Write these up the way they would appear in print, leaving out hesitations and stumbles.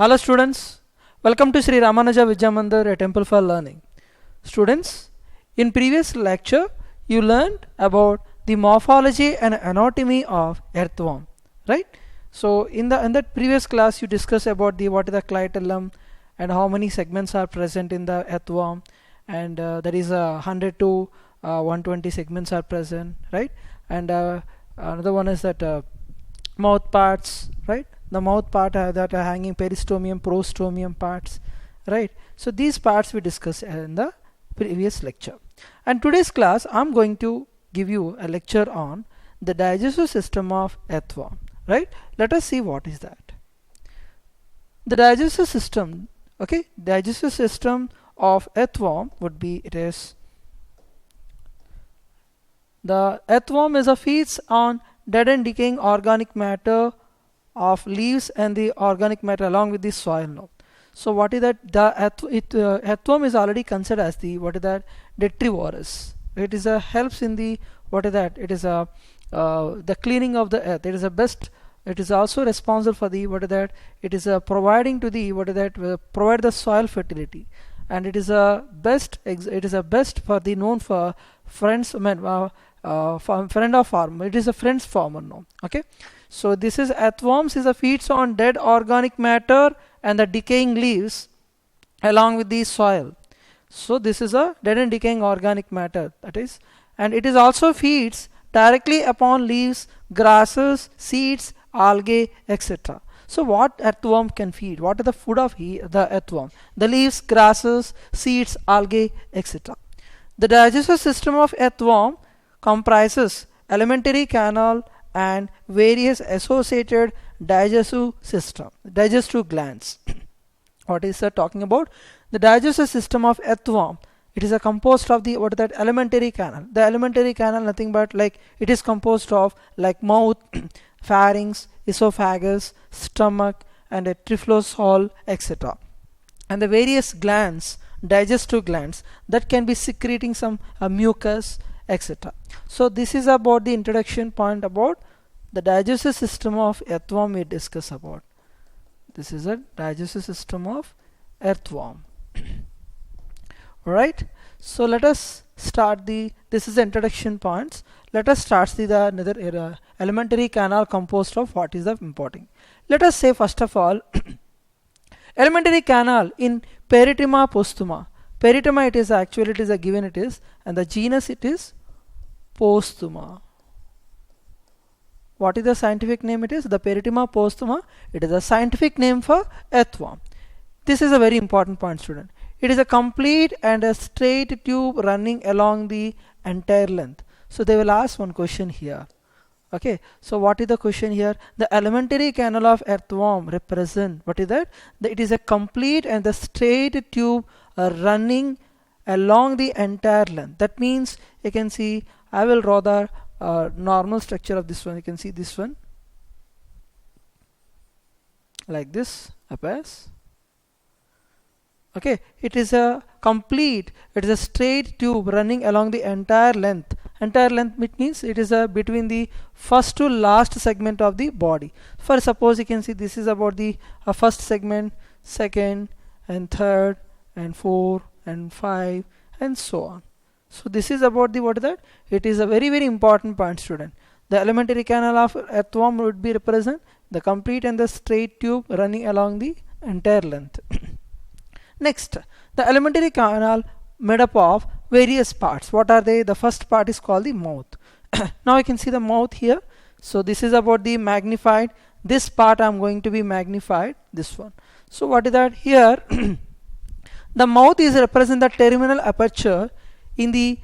Hello students, welcome to Sri Ramanuja Vidya Mandir, a temple for learning. Students, in previous lecture you learned about the morphology and anatomy of earthworm, right? So in that previous class you discussed about the what is the clitellum and how many segments are present in the earthworm, and there is 100 to 120 segments are present, right? And another one is that mouth parts, right? The mouth part that are hanging peristomium, prostomium parts, right? So these parts we discussed in the previous lecture. And today's class I'm going to give you a lecture on the digestive system of earthworm, right? Let us see what is that. The digestive system, okay, digestive system of earthworm would be, it is, the earthworm is a feeds on dead and decaying organic matter of leaves and the organic matter along with the soil. No. So what is that? The earthworm is already considered as the what is that detrivorous. It is a helps in the what is that? It is a the cleaning of the earth. It is a best. It is also responsible for the what is that? It is providing to the what is that? Provide the soil fertility, and it is a best. It is a best for the known for friends. Friend of farmer. It is a friends farmer. No. Okay. So this is earthworms is a feeds on dead organic matter and the decaying leaves along with the soil. So this is a dead and decaying organic matter, that is, and it is also feeds directly upon leaves, grasses, seeds, algae, etc. So what earthworm can feed? What is the food of the earthworm? The leaves, grasses, seeds, algae, etc. The digestive system of earthworm comprises alimentary canal and various associated digestive glands. What is that talking about? The digestive system of earthworm, it is a composed of the what is that alimentary canal. The alimentary canal nothing but like it is composed of like mouth, pharynx, esophagus, stomach, and a tryphlos hole, etc. And the various glands, digestive glands that can be secreting some mucus, etc. So this is about the introduction point about the digestive system of earthworm we discuss about. This is a digestive system of earthworm. Alright, so let us start this is the introduction points. Let us start the another alimentary canal composed of what is the important. Let us say first of all alimentary canal in Perithema postuma. Perithema it is actually it is a given it is, and the genus it is Postuma. What is the scientific name? It is the Perithema postuma. It is a scientific name for earthworm. This is a very important point, student. It is a complete and a straight tube running along the entire length. So they will ask one question here. Okay, so what is the question here? The alimentary canal of earthworm represent what is that? It is a complete and the straight tube running along the entire length. That means you can see I will draw the normal structure of this one. You can see this one like this appears. Okay, it is a complete, it is a straight tube running along the entire length. Entire length it means it is between the first to last segment of the body. For suppose you can see this is about the first segment, second and third and 4 and 5 and so on. So this is about the what is that? It is a very important point, student. The alimentary canal of earthworm would be represent the complete and the straight tube running along the entire length. Next, the alimentary canal made up of various parts. What are they? The first part is called the mouth. Now you can see the mouth here. So this is about the magnified. This part I'm going to be magnified. This one. So what is that? Here the mouth is represent the terminal aperture in the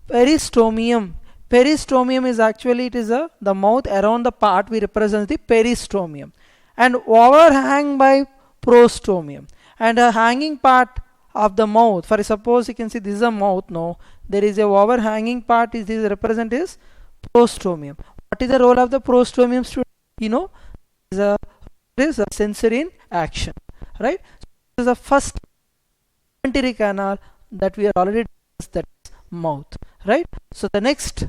peristomium. Peristomium is actually it is the mouth around the part we represent the peristomium, and overhang by prostomium, and a hanging part of the mouth. For suppose you can see this is a mouth. No, there is a overhanging part is this represent is prostomium. What is the role of the prostomium, student? You know, is a sensory in action, right? So this is the first alimentary canal that we are already discussed, that is mouth, right? So the next,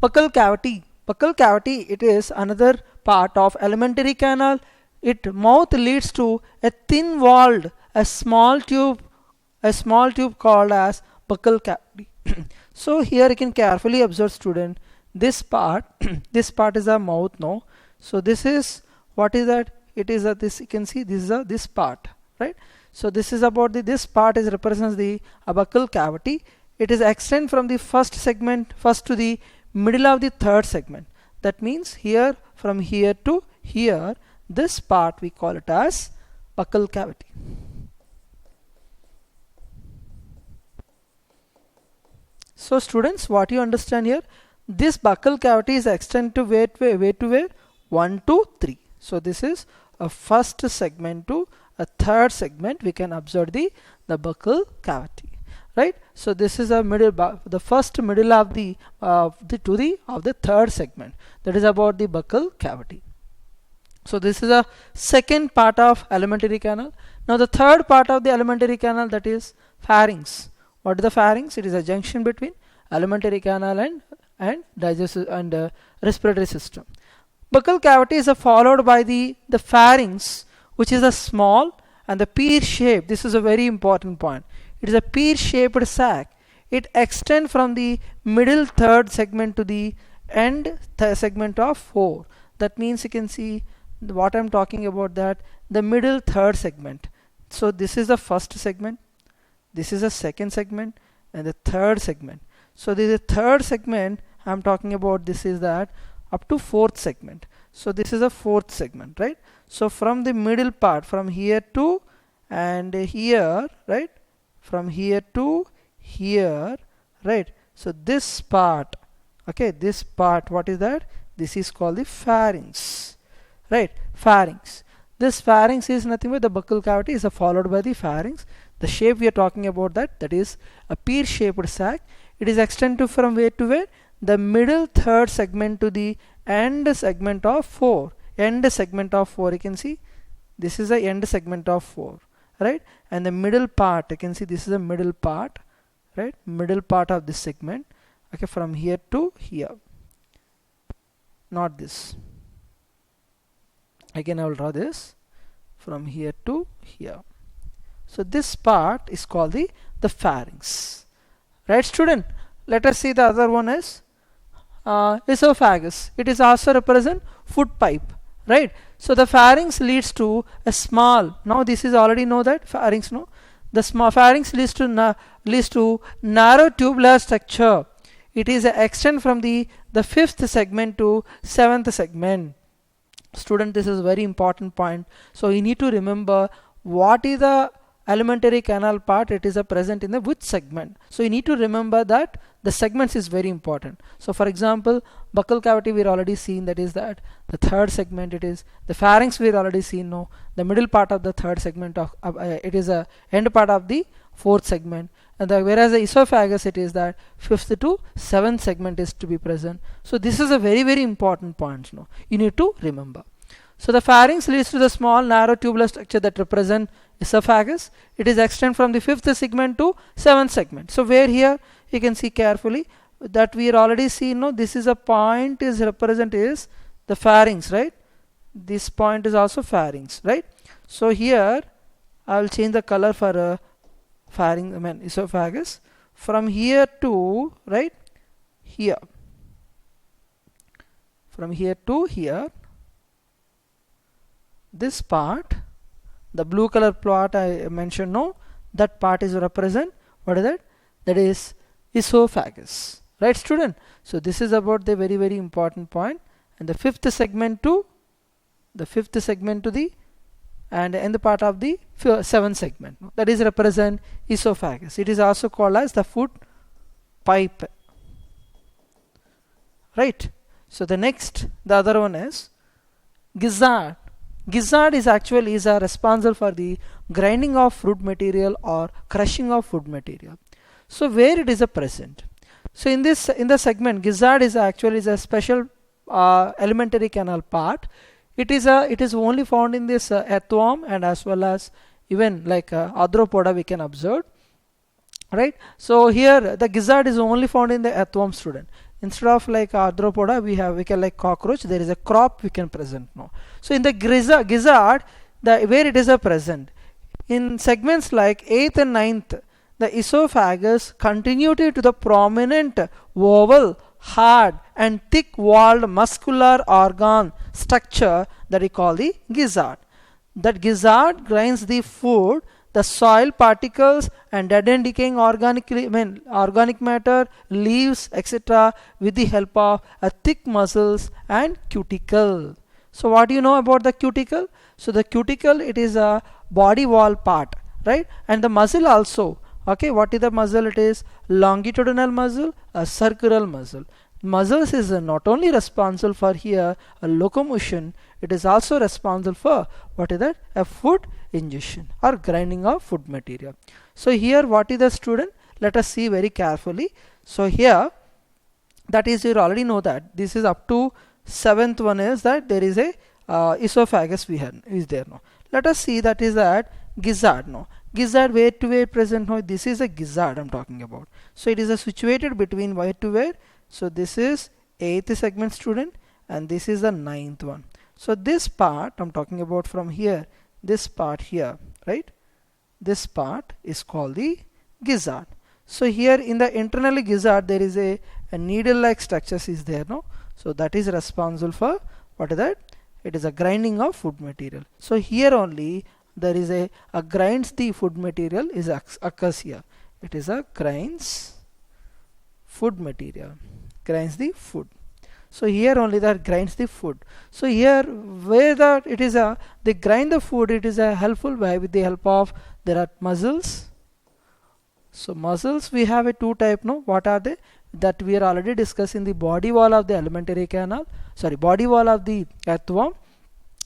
buccal cavity. Buccal cavity, it is another part of alimentary canal it mouth leads to a thin walled, a small tube called as buccal cavity. So here you can carefully observe, student, this part this part is a mouth, no? So this is, what is that? It is a, this, you can see this is a, this part, right? So this is about the, this part is represents the buccal cavity. It is extend from the first to the middle of the third segment. That means here, from here to here, this part we call it as buccal cavity. So students, what you understand here, this buccal cavity is extended to where 1 to 3. So this is a first segment to a third segment, we can observe the buccal cavity, right? So this is a middle, the first middle of the third segment, that is about the buccal cavity. So this is a second part of alimentary canal. Now the third part of the alimentary canal, that is pharynx. What is the pharynx? It is a junction between alimentary canal and digestive and respiratory system. Buccal cavity is followed by the pharynx, which is a small and the pear shaped. This is a very important point. It is a pear shaped sac. It extends from the middle third segment to the end segment of 4. That means you can see what I'm talking about, that the middle third segment. So this is the first segment, this is the second segment, and the third segment. So this is the third segment I'm talking about. This is that up to fourth segment. So this is a fourth segment, right? So from the middle part, from here to and here, right? From here to here, right? So this part, okay, this part, what is that? This is called the pharynx, right? Pharynx. This pharynx is nothing but the buccal cavity is followed by the pharynx. The shape we are talking about, that is a pear shaped sac. It is extended from where to where? The middle third segment to the end segment of 4. End segment of 4, you can see this is the end segment of 4, right? And the middle part, you can see this is the middle part, right? Middle part of this segment, okay, from here to here. Not this. Again I will draw this from here to here. So this part is called the pharynx, right student? Let us see the other one is esophagus. It is also represent food pipe, right? So the pharynx leads to a small, now this is already know that pharynx, no? The small pharynx leads to narrow tubular structure. It is a extend from the fifth segment to seventh segment. Student, this is very important point. So you need to remember what is the alimentary canal part, it is a present in the which segment. So you need to remember that the segments is very important. So for example, buccal cavity we are already seen, that is that the third segment. It is the pharynx we are already seen, no? The middle part of the third segment of it is a end part of the fourth segment, and whereas the esophagus, it is that fifth to seventh segment is to be present. So this is a very, very important point, no? You need to remember. So the pharynx leads to the small narrow tubular structure that represent esophagus. It is extend from the fifth segment to seventh segment. So where here you can see carefully that we are already seen, no? This is a point is represent is the pharynx, right? This point is also pharynx, right? So here I will change the color for pharynx, I mean esophagus. From here to, right, here, from here to here, this part, the blue color plot I mentioned, no, that part is represent, what is that? That is esophagus, right student? So this is about the very, very important point. And the fifth segment to the and end part of the seventh segment, that is represent esophagus. It is also called as the food pipe, right? So the other one is gizzard. Gizzard is actually responsible for the grinding of food material or crushing of food material. So where it is present? So in the segment, gizzard is actually a special alimentary canal part. It is only found in this earthworm and as well as even like arthropoda we can observe, right? So here the gizzard is only found in the earthworm, student. Instead of like arthropoda, we can like cockroach, there is a crop we can present now. So in the gizzard, where it is a present in segments like 8th and 9th, the esophagus continued to the prominent oval, hard and thick walled muscular organ structure that we call the gizzard. That gizzard grinds the food, the soil particles and dead and decaying organic matter, leaves, etc. with the help of a thick muscles and cuticle. So what do you know about the cuticle? So the cuticle, it is a body wall part, right? And the muscle also. Okay, what is the muscle? It is longitudinal muscle, a circular muscle. Muscles is not only responsible for here a locomotion, it is also responsible for what is that? A food ingestion or grinding of food material. So here what is the student? Let us see very carefully. So here, that is, you already know that this is up to 7th one is that there is a esophagus is there now. Let us see that is that gizzard now. Gizzard where to where present now? This is a gizzard I'm talking about. So it is situated between where to where? So this is 8th segment, student, and this is the 9th one. So this part I'm talking about from here, this part here, right? This part is called the gizzard. So here in the internal gizzard there is a needle like structures is there now. So that is responsible for what is that? It is a grinding of food material. So here only there is a grinds the food material is occurs here. It is a grinds food material, grinds the food. So here only that grinds the food. So here where that it is they grind the food, it is a helpful by with the help of there are muscles. So muscles we have a two type now. What are they? That we are already discussing the body wall of the alimentary canal. Sorry, body wall of the earthworm.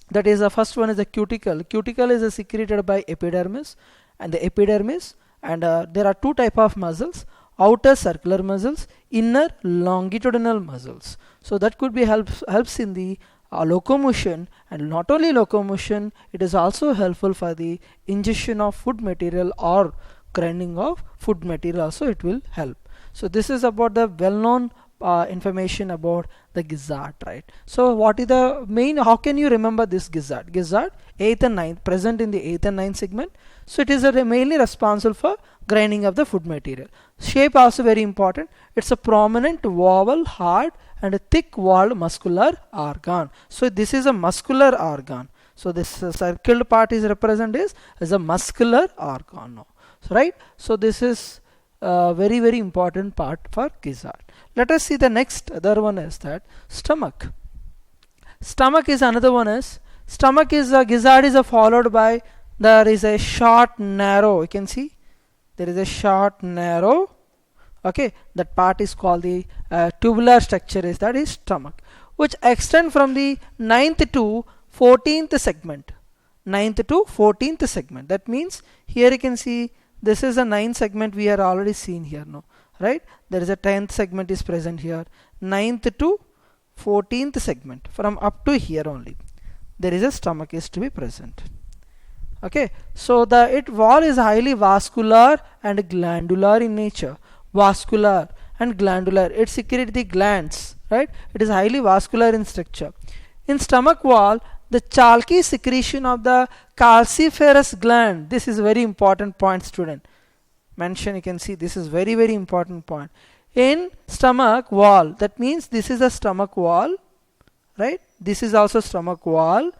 That is the first one is the cuticle. Cuticle is secreted by epidermis and the epidermis, and there are two type of muscles: outer circular muscles, inner longitudinal muscles. So that could be helps in the locomotion, and not only locomotion, it is also helpful for the ingestion of food material or grinding of food material also it will help. So this is about the well-known information about the gizzard, right? So what is the main, how can you remember this gizzard? Gizzard 8th and 9th, present in the 8th and 9th segment. So it is mainly responsible for grinding of the food material. Shape also very important. It's a prominent oval, hard and a thick walled muscular organ. So this is a muscular organ. So this circled part is represented as a muscular organ now. So, right? So this is very very important part for gizzard. Let us see the next other one is that stomach. Stomach is another one is stomach is gizzard is followed by there is a short narrow. You can see there is a short narrow. Okay, that part is called the tubular structure is that is stomach, which extend from the 9th to 14th segment. 9th to 14th segment. That means here you can see this is a 9th segment we are already seen here now, right? There is a 10th segment is present here. 9th to 14th segment, from up to here only there is a stomach is to be present. Okay, so the wall is highly vascular and glandular in nature. Vascular and glandular, it secretes the glands, right? It is highly vascular in structure. In stomach wall, the chalky secretion of the calciferous gland. This is very important point, student. Mention, you can see this is very very important point. In stomach wall, that means this is a stomach wall, right? This is also stomach wall.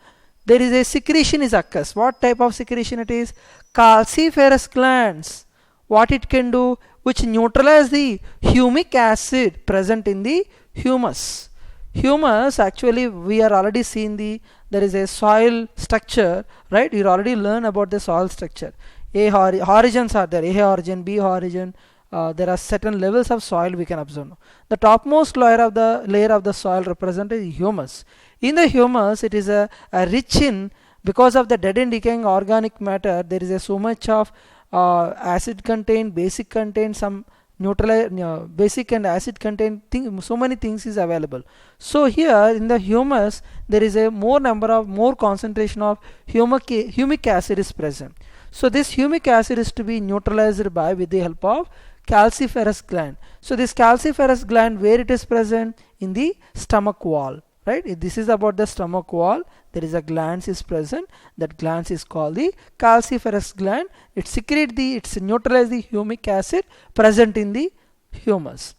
There is a secretion is occurs. What type of secretion it is? Calciferous glands. What it can do? Which neutralize the humic acid present in the humus. Humus, actually we are already seen there is a soil structure, right? You already learn about the soil structure. Horizons are there, A horizon, B horizon. There are certain levels of soil we can observe. The topmost layer of the soil represented humus. In the humus, it is a rich in, because of the dead and decaying organic matter, there is so much of acid contained, basic contained, some basic and acid contained so many things is available. So here in the humus there is a more concentration of humic acid is present. So this humic acid is to be neutralized by with the help of calciferous gland. So this calciferous gland, where it is present? In the stomach wall, right? If this is about the stomach wall, there is a gland is present. That gland is called the calciferous gland. It secretes it neutralizes the humic acid present in the humus.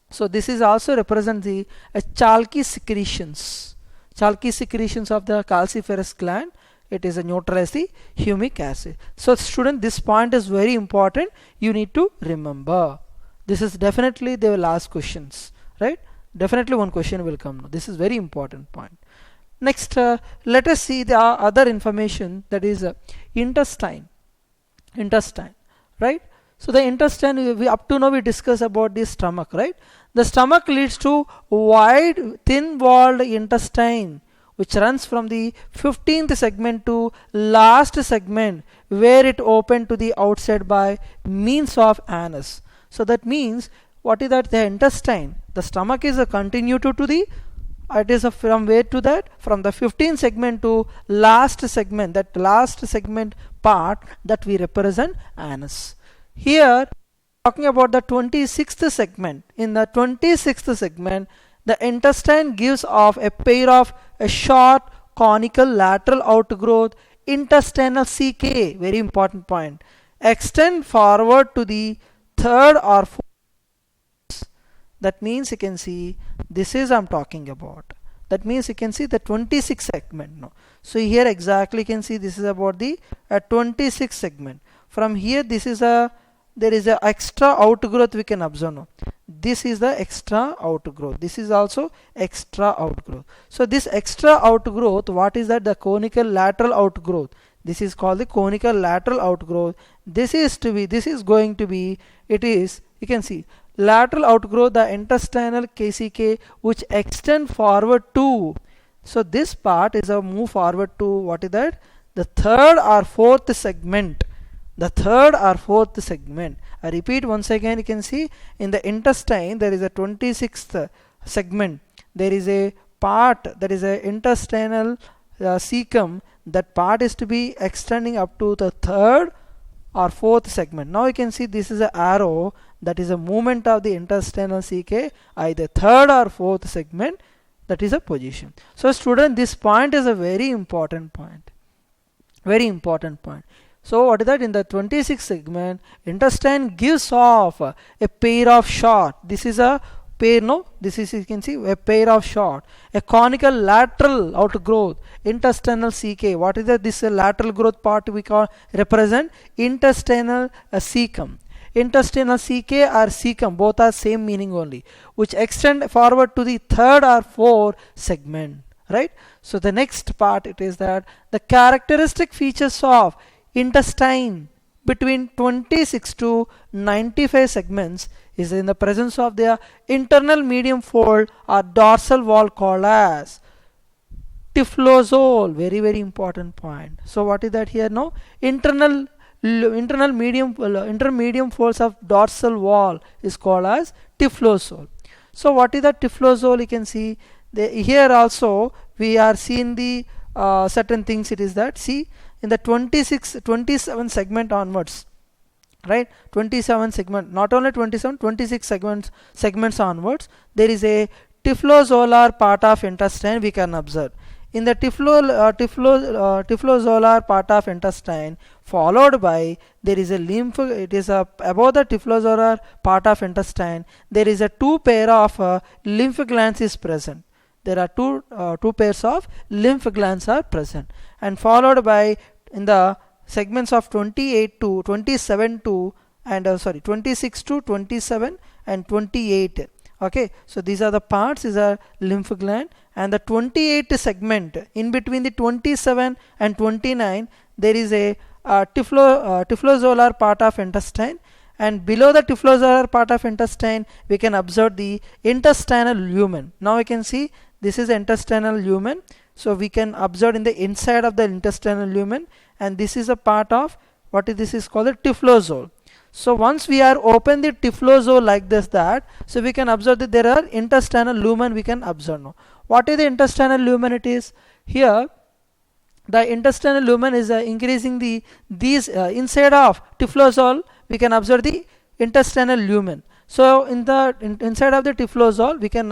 So this is also represent the chalky secretions. Chalky secretions of the calciferous gland. It is a neutralize the humic acid. So student, this point is very important. You need to remember. This is definitely they will ask questions, right? Definitely one question will come. This is very important point. Next, let us see the other information, that is intestine. Intestine, right? So the intestine, we up to now we discuss about the stomach, right? The stomach leads to wide, thin-walled intestine, which runs from the 15th segment to last segment, where it opened to the outside by means of anus. So that means, what is that? The intestine, the stomach is a continuity to the, it is a from where to that? From the 15th segment to last segment, that last segment part that we represent anus. Here talking about the 26th segment. In the 26th segment, the intestine gives off a pair of a short conical lateral outgrowth, intestinal CK, very important point, extend forward to the third or fourth. That means you can see, this is I'm talking about. That means you can see the 26th segment now. So here exactly you can see this is about the 26th segment. From here this is a, there is a extra outgrowth we can observe now. This is the extra outgrowth. This is also extra outgrowth. So this extra outgrowth, what is that? The conical lateral outgrowth. This is called the conical lateral outgrowth. This is going to be, it is, you can see, lateral outgrowth, the intestinal KCK, which extend forward to. So this part is a move forward to, what is that? The third or fourth segment. The third or fourth segment. I repeat once again, you can see in the intestine there is a 26th segment. There is a part that is a intestinal cecum. That part is to be extending up to the third or fourth segment. Now you can see this is an arrow, that is a movement of the intestinal CK, either third or fourth segment, that is a position. So student, this point is a very important point. Very important point. So what is that? In the 26th segment, intestine gives off a pair of short. This is a pair, no? This is, you can see, a pair of short. A conical lateral outgrowth, intestinal CK. What is that? This lateral growth part we call represent intestinal cecum. Intestinal CK or cecum, both are same meaning only, which extend forward to the third or fourth segment, right? So the next part, it is that the characteristic features of intestine between 26 to 95 segments is in the presence of their internal medium fold or dorsal wall called as typhlosole. Very, very important point. So what is that here now? Intermedium folds of dorsal wall is called as typhlosole. So what is that typhlosole? You can see here also we are seeing the certain things. It is that, see, in the 27 segment onwards, right? 27 segment, not only 27, 26 segments onwards, there is a typhlozolar part of intestine we can observe. In the typhlozolar part of intestine, followed by there is a lymph. It is above the typhlozolar part of intestine. There is a two pair of lymph glands is present. There are two pairs of lymph glands are present, and followed by in the segments of 28 to 27 to and 26 to 27 and 28. Okay, so these are the parts, is a lymph gland, and the 28 segment in between the 27 and 29 there is a typhlozolar part of intestine, and below the typhlozolar part of intestine we can observe the intestinal lumen. Now we can see this is intestinal lumen, so we can observe in the inside of the intestinal lumen, and this is a part of what is this is called a typhlosole. So once we are open the typhlosole like this, that, so we can observe that there are intestinal lumen we can observe now. What is the intestinal lumen? It is here the intestinal lumen is increasing these inside of typhlosole we can observe the intestinal lumen. So in the inside of the tiflosol we can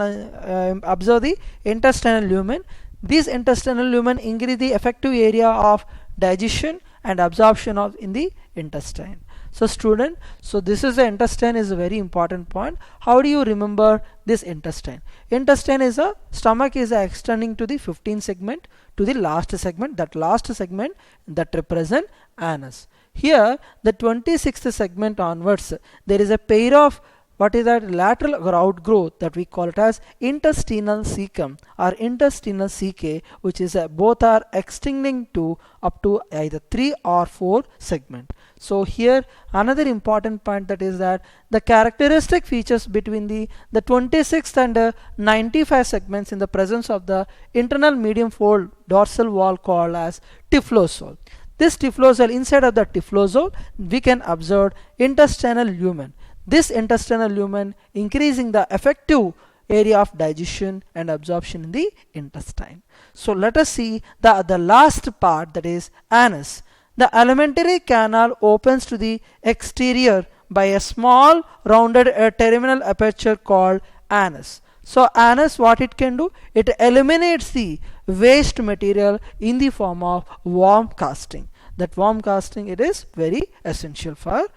observe the intestinal lumen. This intestinal lumen increase the effective area of digestion and absorption of in the intestine. So student, so this is the intestine is a very important point. How do you remember this intestine? Intestine is a stomach is extending to the 15th segment to the last segment. That last segment that represent anus. Here the 26th segment onwards there is a pair of what is that lateral outgrowth that we call it as intestinal cecum or intestinal cecae, which is both are extending to up to either 3 or 4 segment. So here another important point, that is that the characteristic features between the 26th and 95 segments in the presence of the internal medium fold dorsal wall called as tiflosol. This tiflosol, inside of the tiflosol we can observe intestinal lumen. This intestinal lumen increasing the effective area of digestion and absorption in the intestine. So let us see the last part, that is anus. The alimentary canal opens to the exterior by a small rounded terminal aperture called anus. So anus, what it can do? It eliminates the waste material in the form of worm casting. That worm casting, it is very essential for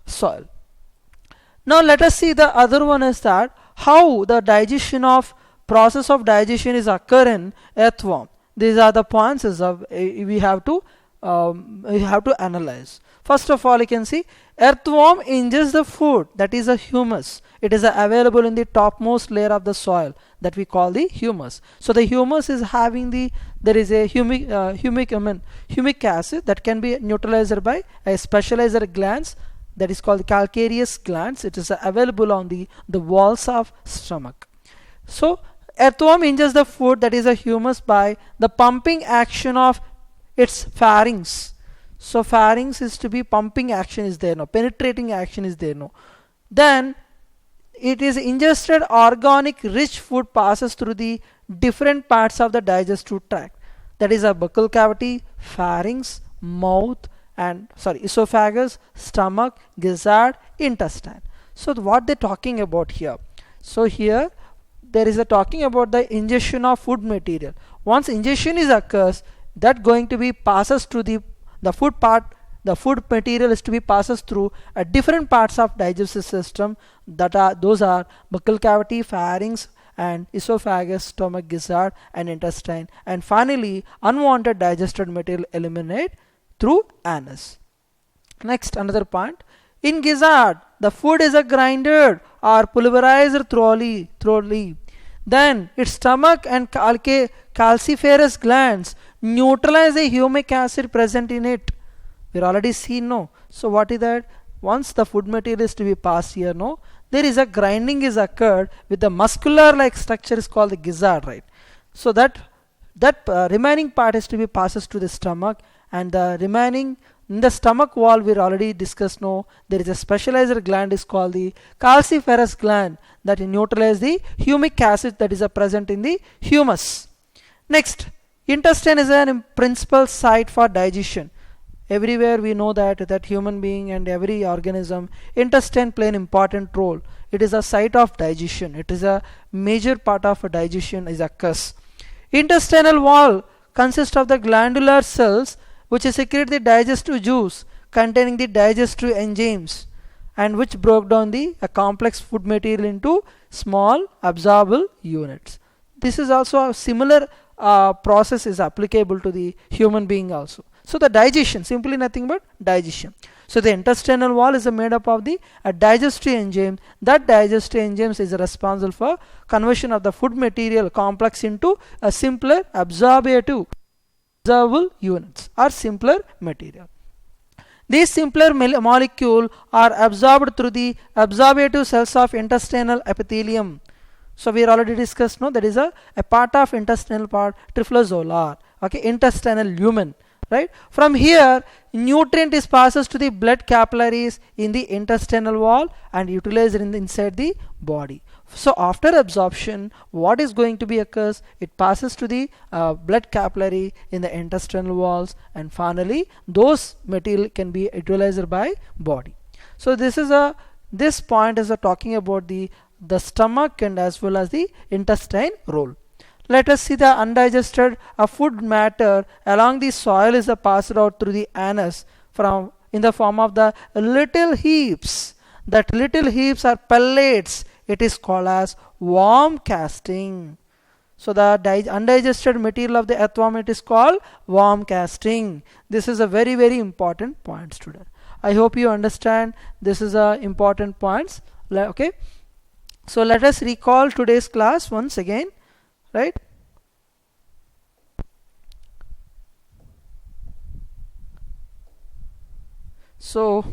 soil. Now let us see the other one, is that how the digestion of process of digestion is occur in earthworm. These are the points we have to analyze. First of all, you can see earthworm ingests the food, that is a humus. It is available in the topmost layer of the soil that we call the humus. So the humus is having there is a humic acid that can be neutralized by a specialized glands that is called calcareous glands. It is available on the walls of stomach. So earthworm ingests the food, that is a humus, by the pumping action of its pharynx. So pharynx is to be pumping action is there, no penetrating action is there, no. Then it is ingested organic rich food passes through the different parts of the digestive tract, that is a buccal cavity, pharynx, mouth, and esophagus, stomach, gizzard, intestine. So what they're talking about here? So here there is a talking about the ingestion of food material. Once ingestion is occurs, that going to be passes to the food part. The food material is to be passes through different parts of digestive system. Those are buccal cavity, pharynx, and esophagus, stomach, gizzard, and intestine. And finally, unwanted digested material eliminate through anus. Next, another point. In gizzard, the food is grinded or pulverized thoroughly. Then its stomach and calciferous glands neutralize the humic acid present in it. We're already seen, no. So what is that? Once the food material is to be passed here, no, there is a grinding is occurred with the muscular like structure is called the gizzard, right? So that remaining part is to be passes to the stomach, and the remaining in the stomach wall we already discussed, no, there is a specialized gland is called the calciferous gland that neutralize the humic acid that is present in the humus. Next, intestine is a principal site for digestion. Everywhere we know that human being and every organism, intestine play an important role. It is a site of digestion. It is a major part of digestion is occurs. Intestinal wall consists of the glandular cells which secrete the digestive juice containing the digestive enzymes, and which broke down the complex food material into small absorbable units. This is also a similar process is applicable to the human being also. So the digestion, simply nothing but digestion. So the intestinal wall is made up of the digestive enzyme. That digestive enzymes is responsible for conversion of the food material complex into a simpler absorbable units or simpler material. These simpler molecules are absorbed through the absorbative cells of intestinal epithelium. So we already discussed, no, that is a part of intestinal part, tiflozolar, okay, intestinal lumen. Right? From here, nutrient is passes to the blood capillaries in the intestinal wall and utilized inside the body. So after absorption, what is going to be occurs? It passes to the blood capillary in the intestinal walls, and finally those material can be utilized by body. So this point is talking about the stomach and as well as the intestine role. Let us see the undigested food matter along the soil is passed out through the anus from in the form of the little heaps. That little heaps are pellets. It is called as worm casting. So the undigested material of the earthworm, it is called worm casting. This is a very very important point, student. I hope you understand. This is a important points. Okay. So let us recall today's class once again, right? So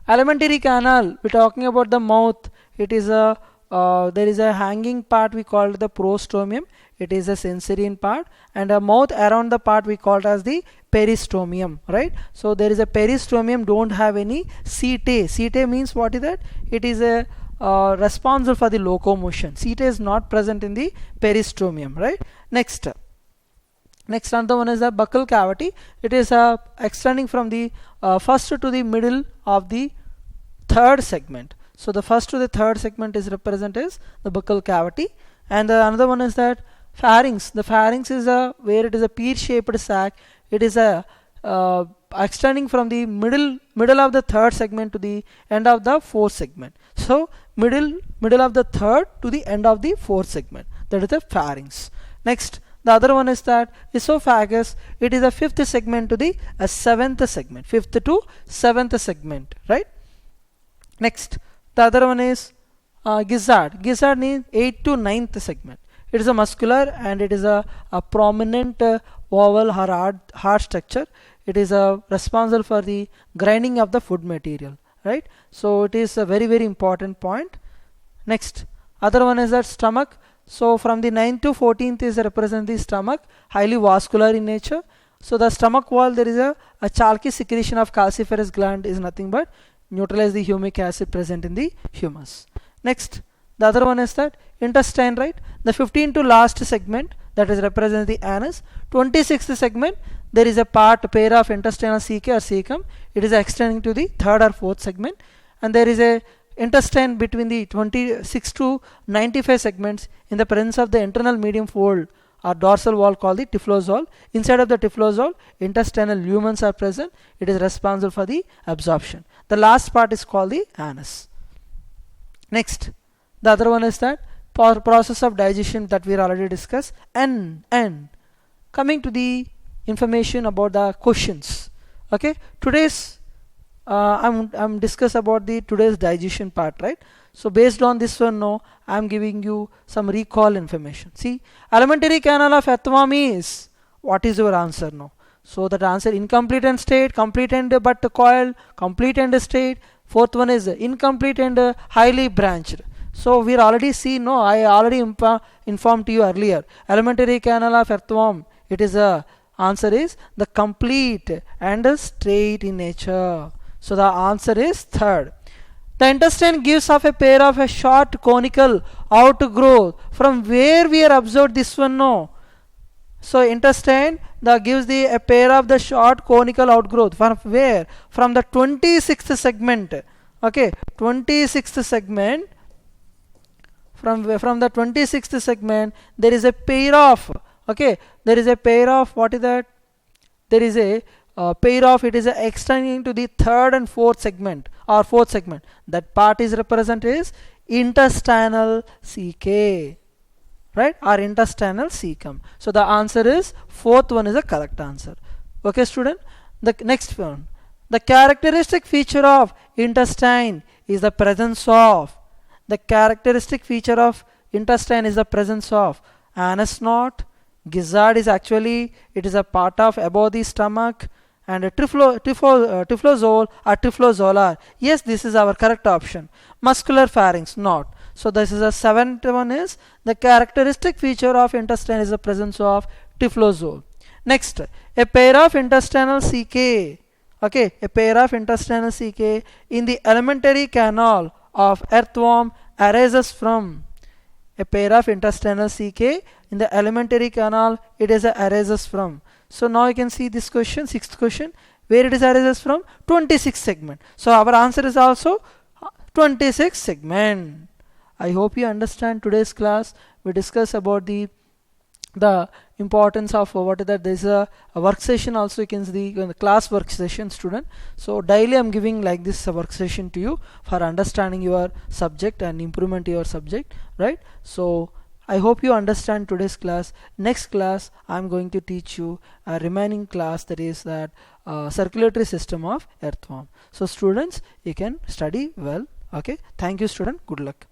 alimentary canal, we're talking about the mouth. It is a there is a hanging part we call it the prostomium. It is a sensory part, and a mouth around the part we call it as the peristomium, right? So there is a peristomium, don't have any setae. Setae means what is that? It is a responsible for the locomotion. Setae is not present in the peristomium, right? Next another one is the buccal cavity. It is extending from the first to the middle of the third segment. So the first to the third segment is represented as the buccal cavity, and another one is that pharynx. The pharynx is where it is a pear-shaped sac. It is extending from the middle of the third segment to the end of the fourth segment. So middle of the third to the end of the fourth segment. That is the pharynx. Next, the other one is that esophagus. It is a fifth segment to the seventh segment. Fifth to seventh segment, right? Next, the other one is gizzard. Gizzard means 8th to 9th segment. It is a muscular and it is a prominent oval or hard structure. It is responsible for the grinding of the food material, right? So it is a very very important point. Next, other one is that stomach. So from the 9th to 14th is represent the stomach, highly vascular in nature. So the stomach wall, there is a chalky secretion of calciferous gland is nothing but neutralize the humic acid present in the humus. Next, the other one is that intestine, right? The 15th to last segment, that is represents the anus. 26th segment, there is a pair of intestinal cecae or cecum. It is extending to the third or fourth segment, and there is a intestine between the 26 to 95 segments in the presence of the internal medium fold or dorsal wall called the typhlosole. Inside of the typhlosole, intestinal lumens are present. It is responsible for the absorption. The last part is called the anus. Next, the other one is that process of digestion that we already discussed. N. Coming to the information about the questions. Okay, today's I'm discuss about the today's digestion part, right? So based on this one, now I'm giving you some recall information. See, alimentary canal of earthworm is, what is your answer now? So that answer incomplete end state, complete end but coiled, complete end state. Fourth one is incomplete and highly branched. So we already see, no, I already informed to you earlier. Alimentary canal of earthworm, it is answer is the complete and straight in nature. So the answer is third. The intestine gives off a pair of a short conical outgrowth. From where we are observed this one, no? So intestine that gives a pair of the short conical outgrowth. From where? From the 26th segment. Okay, 26th segment. From the 26th segment, there is a pair of. Okay, there is a pair of, what is that? There is a pair of, it is extending to the third and fourth segment or fourth segment. That part is represented as intestinal cecae, right, or intestinal cecum. So the answer is fourth one is the correct answer. Okay, student. The next one, the characteristic feature of intestine is the presence of. The characteristic feature of intestine is the presence of anus knot. Gizzard is actually, it is a part of above the stomach, and a typhlosole or typhlozolar. Yes, this is our correct option. Muscular pharynx, not. So this is a seventh one is the characteristic feature of intestine is the presence of typhlosole. Next, a pair of intestinal cecae. Okay, a pair of intestinal cecae in the alimentary canal of earthworm arises from. A pair of intestinal cecae in the alimentary canal, it is arises from. So now you can see this question, sixth question. where it is arises from 26 segment. So our answer is also 26 segment. I hope you understand today's class. We discuss about the importance of what is that. There is a work session also, you can see the class work session student. So daily I'm giving like this a work session to you for understanding your subject and improvement your subject, right? So I hope you understand today's class. Next class I'm going to teach you a remaining class, that is that circulatory system of earthworm. So students, you can study well. Okay, thank you student, good luck.